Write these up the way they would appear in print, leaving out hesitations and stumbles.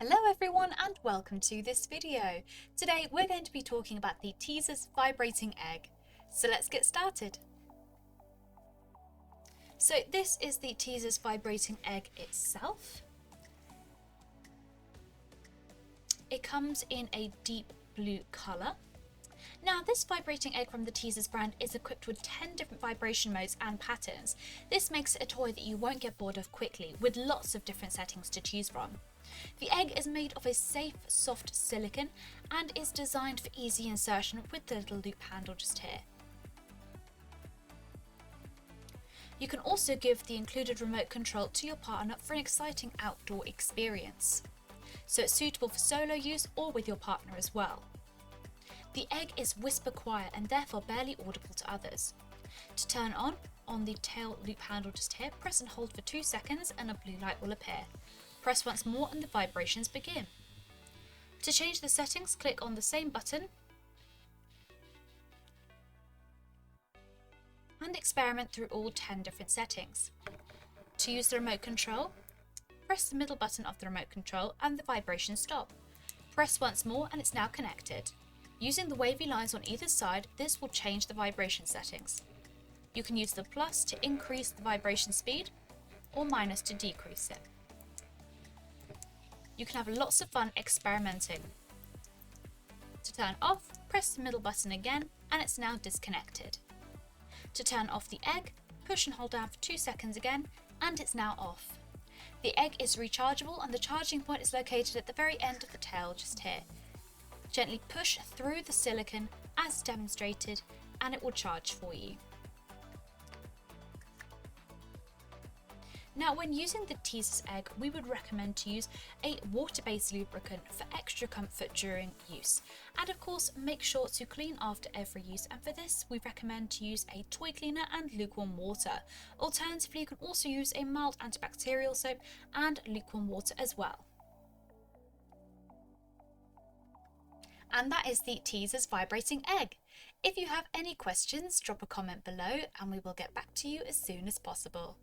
Hello everyone and welcome to this video. Today we're going to be talking about the Teasers Vibrating Egg. So let's get started. So this is the Teasers Vibrating Egg itself. It comes in a deep blue colour. Now this vibrating egg from the Teasers brand is equipped with 10 different vibration modes and patterns. This makes it a toy that you won't get bored of quickly, with lots of different settings to choose from. The egg is made of a safe, soft silicone and is designed for easy insertion with the little loop handle just here. You can also give the included remote control to your partner for an exciting outdoor experience. So it's suitable for solo use or with your partner as well. The egg is whisper quiet and therefore barely audible to others. To turn on the tail loop handle just here, press and hold for 2 seconds and a blue light will appear. Press once more and the vibrations begin. To change the settings, click on the same button and experiment through all 10 different settings. To use the remote control, press the middle button of the remote control and the vibrations stop. Press once more and it's now connected. Using the wavy lines on either side, this will change the vibration settings. You can use the plus to increase the vibration speed or minus to decrease it. You can have lots of fun experimenting. To turn off, press the middle button again and it's now disconnected. To turn off the egg, push and hold down for 2 seconds again and it's now off. The egg is rechargeable and the charging point is located at the very end of the tail just here. Gently push through the silicone as demonstrated and it will charge for you. Now when using the Teasers egg, we would recommend to use a water-based lubricant for extra comfort during use. And of course, make sure to clean after every use, and for this we recommend to use a toy cleaner and lukewarm water. Alternatively, you can also use a mild antibacterial soap and lukewarm water as well. And that is the Teasers Vibrating Egg. If you have any questions, drop a comment below and we will get back to you as soon as possible.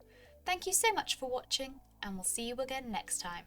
Thank you so much for watching and we'll see you again next time.